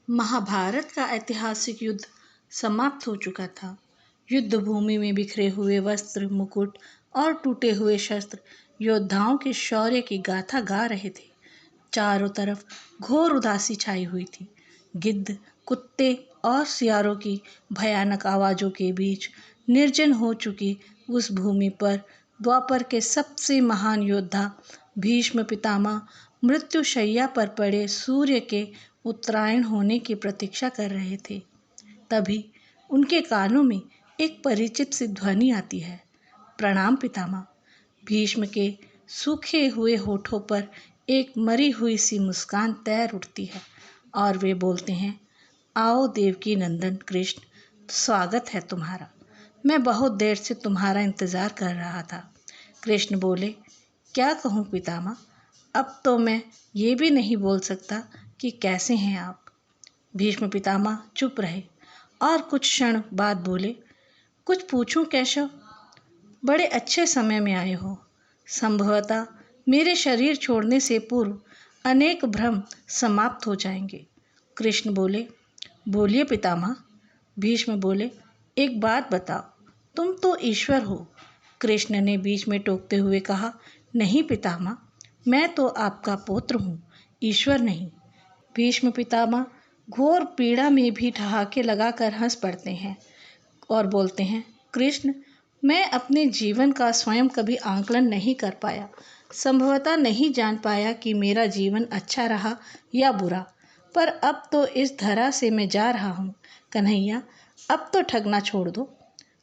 महाभारत का ऐतिहासिक युद्ध समाप्त हो चुका था। युद्ध भूमि में बिखरे हुए वस्त्र, मुकुट और टूटे हुए शस्त्र योद्धाओं के शौर्य की गाथा गा रहे थे। चारों तरफ घोर उदासी छाई हुई थी। गिद्ध, कुत्ते और सियारों की भयानक आवाजों के बीच निर्जन हो चुकी उस भूमि पर द्वापर के सबसे महान योद्धा भीष्म पितामह मृत्युशैया पर पड़े सूर्य के उत्तरायण होने की प्रतीक्षा कर रहे थे। तभी उनके कानों में एक परिचित सी ध्वनि आती है, प्रणाम पितामह। भीष्म के सूखे हुए होठों पर एक मरी हुई सी मुस्कान तैर उठती है और वे बोलते हैं, आओ देवकी नंदन कृष्ण, स्वागत है तुम्हारा। मैं बहुत देर से तुम्हारा इंतज़ार कर रहा था। कृष्ण बोले, क्या कहूँ पितामह, अब तो मैं ये भी नहीं बोल सकता कि कैसे हैं आप। भीष्म पितामह चुप रहे और कुछ क्षण बाद बोले, कुछ पूछूं केशव? बड़े अच्छे समय में आए हो। संभवतः मेरे शरीर छोड़ने से पूर्व अनेक भ्रम समाप्त हो जाएंगे। कृष्ण बोले, बोलिए पितामह। भीष्म बोले, एक बात बताओ, तुम तो ईश्वर हो। कृष्ण ने बीच में टोकते हुए कहा, नहीं पितामह, मैं तो आपका पुत्र हूँ, ईश्वर नहीं। भीष्म पितामह घोर पीड़ा में भी ठहाके लगाकर हंस पड़ते हैं और बोलते हैं, कृष्ण, मैं अपने जीवन का स्वयं कभी आंकलन नहीं कर पाया। संभवतः नहीं जान पाया कि मेरा जीवन अच्छा रहा या बुरा, पर अब तो इस धरा से मैं जा रहा हूँ। कन्हैया, अब तो ठगना छोड़ दो।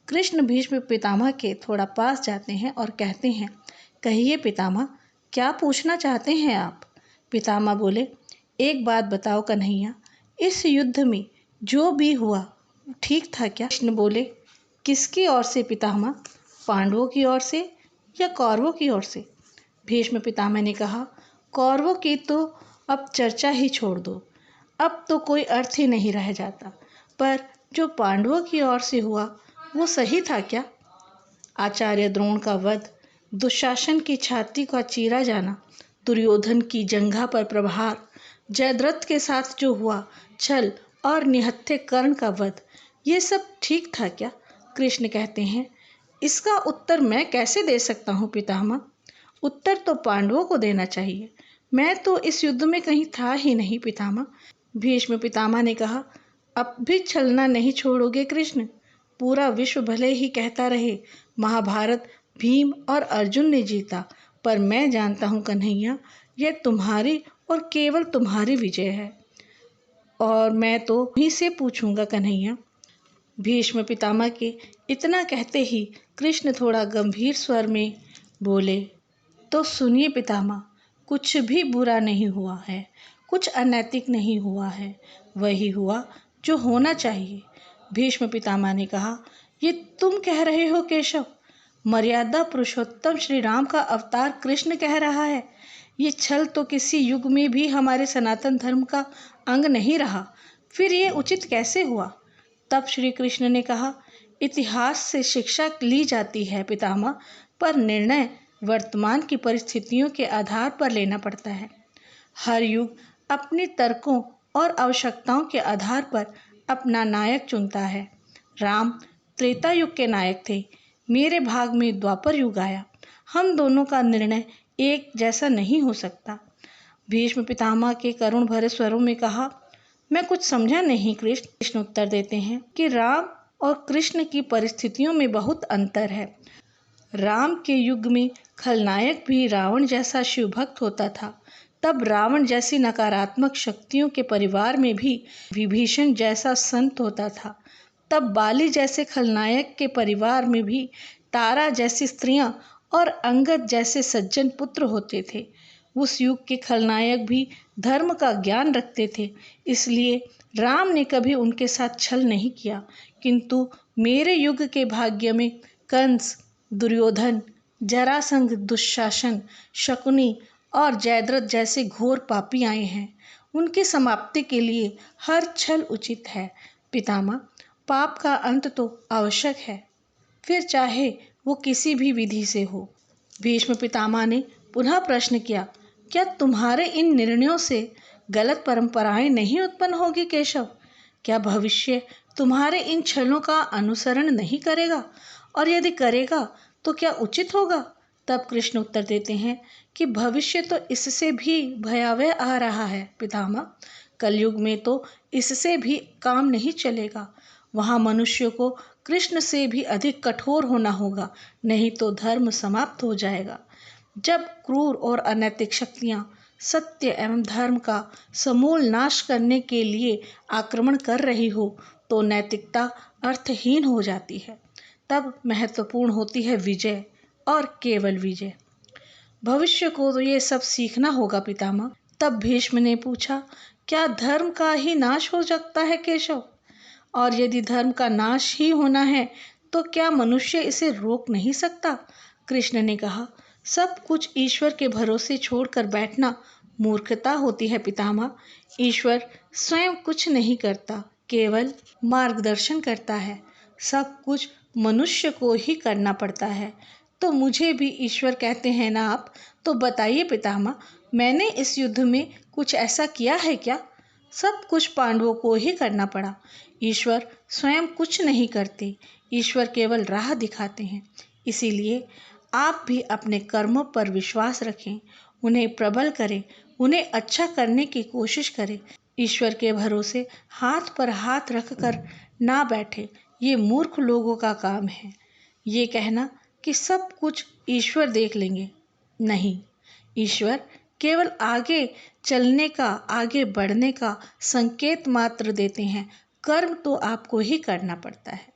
कृष्ण भीष्म पितामह के थोड़ा पास जाते हैं और कहते हैं, कहिए पितामह, क्या पूछना चाहते हैं आप? पितामह बोले, एक बात बताओ कन्हैया, इस युद्ध में जो भी हुआ ठीक था क्या? कृष्ण बोले, किसकी ओर से पितामह, पांडवों की ओर से या कौरवों की ओर से? भीष्म पितामह ने कहा, कौरवों की तो अब चर्चा ही छोड़ दो, अब तो कोई अर्थ ही नहीं रह जाता, पर जो पांडवों की ओर से हुआ वो सही था क्या? आचार्य द्रोण का वध, दुशासन की छाती का चीरा जाना, दुर्योधन की जंघा पर प्रहार, जयद्रथ के साथ जो हुआ छल और निहत्थे कर्ण का वध, ये सब ठीक था क्या? कृष्ण कहते हैं, इसका उत्तर मैं कैसे दे सकता हूँ पितामह? उत्तर तो पांडवों को देना चाहिए। मैं तो इस युद्ध में कहीं था ही नहीं पितामह। भीष्म पितामह ने कहा, अब भी छलना नहीं छोड़ोगे कृष्ण? पूरा विश्व भले ही कहता रहे महाभारत भीम और अर्जुन ने जीता, पर मैं जानता हूँ कन्हैया, यह तुम्हारी और केवल तुम्हारी विजय है, और मैं तो ही से पूछूंगा कन्हैया। भीष्म पितामह के इतना कहते ही कृष्ण थोड़ा गंभीर स्वर में बोले, तो सुनिए पितामह, कुछ भी बुरा नहीं हुआ है, कुछ अनैतिक नहीं हुआ है, वही हुआ जो होना चाहिए। भीष्म पितामह ने कहा, ये तुम कह रहे हो केशव? मर्यादा पुरुषोत्तम श्री राम का अवतार कृष्ण कह रहा है। ये छल तो किसी युग में भी हमारे सनातन धर्म का अंग नहीं रहा, फिर ये उचित कैसे हुआ? तब श्री कृष्ण ने कहा, इतिहास से शिक्षा ली जाती है पितामह, पर निर्णय वर्तमान की परिस्थितियों के आधार पर लेना पड़ता है। हर युग अपने तर्कों और आवश्यकताओं के आधार पर अपना नायक चुनता है। राम त्रेता युग के नायक थे, मेरे भाग में द्वापर युग आया। हम दोनों का निर्णय एक जैसा नहीं हो सकता। भीष्म पितामह के करुण भरे स्वरों में कहा, मैं कुछ समझा नहीं कृष्ण। कृष्ण उत्तर देते हैं कि राम और कृष्ण की परिस्थितियों में बहुत अंतर है। राम के युग में खलनायक भी रावण जैसा शिवभक्त होता था, तब रावण जैसी नकारात्मक शक्तियों के परिवार में भी विभीषण जैसा संत होता था, तब बाली जैसे खलनायक के परिवार में भी तारा जैसी स्त्रियां और अंगद जैसे सज्जन पुत्र होते थे। उस युग के खलनायक भी धर्म का ज्ञान रखते थे, इसलिए राम ने कभी उनके साथ छल नहीं किया। किंतु मेरे युग के भाग्य में कंस, दुर्योधन, जरासंध, दुशासन, शकुनी और जयद्रथ जैसे घोर पापी आए हैं। उनकी समाप्ति के लिए हर छल उचित है पितामह। पाप का अंत तो आवश्यक है, फिर चाहे वो किसी भी विधि से हो। भीष्म पितामह ने पुनः प्रश्न किया, क्या तुम्हारे इन निर्णयों से गलत परंपराएं नहीं उत्पन्न होगी केशव? क्या भविष्य तुम्हारे इन छलों का अनुसरण नहीं करेगा? और यदि करेगा तो क्या उचित होगा? तब कृष्ण उत्तर देते हैं कि भविष्य तो इससे भी भयावह आ रहा है पितामह। कलयुग में तो इससे भी काम नहीं चलेगा। वहाँ मनुष्य को कृष्ण से भी अधिक कठोर होना होगा, नहीं तो धर्म समाप्त हो जाएगा। जब क्रूर और अनैतिक शक्तियाँ सत्य एवं धर्म का समूल नाश करने के लिए आक्रमण कर रही हो तो नैतिकता अर्थहीन हो जाती है। तब महत्वपूर्ण होती है विजय और केवल विजय। भविष्य को तो ये सब सीखना होगा पितामह। तब भीष्म ने पूछा, क्या धर्म का ही नाश हो सकता है केशव? और यदि धर्म का नाश ही होना है तो क्या मनुष्य इसे रोक नहीं सकता? कृष्ण ने कहा, सब कुछ ईश्वर के भरोसे छोड़कर बैठना मूर्खता होती है पितामह। ईश्वर स्वयं कुछ नहीं करता, केवल मार्गदर्शन करता है। सब कुछ मनुष्य को ही करना पड़ता है। तो मुझे भी ईश्वर कहते हैं ना आप? तो बताइए पितामह, मैंने इस युद्ध में कुछ ऐसा किया है क्या? सब कुछ पांडवों को ही करना पड़ा। ईश्वर स्वयं कुछ नहीं करते, ईश्वर केवल राह दिखाते हैं। इसीलिए आप भी अपने कर्मों पर विश्वास रखें, उन्हें प्रबल करें, उन्हें अच्छा करने की कोशिश करें। ईश्वर के भरोसे हाथ पर हाथ रखकर ना बैठे, ये मूर्ख लोगों का काम है। ये कहना कि सब कुछ ईश्वर देख लेंगे, नहीं, ईश्वर केवल आगे चलने का, आगे बढ़ने का संकेत मात्र देते हैं। कर्म तो आपको ही करना पड़ता है।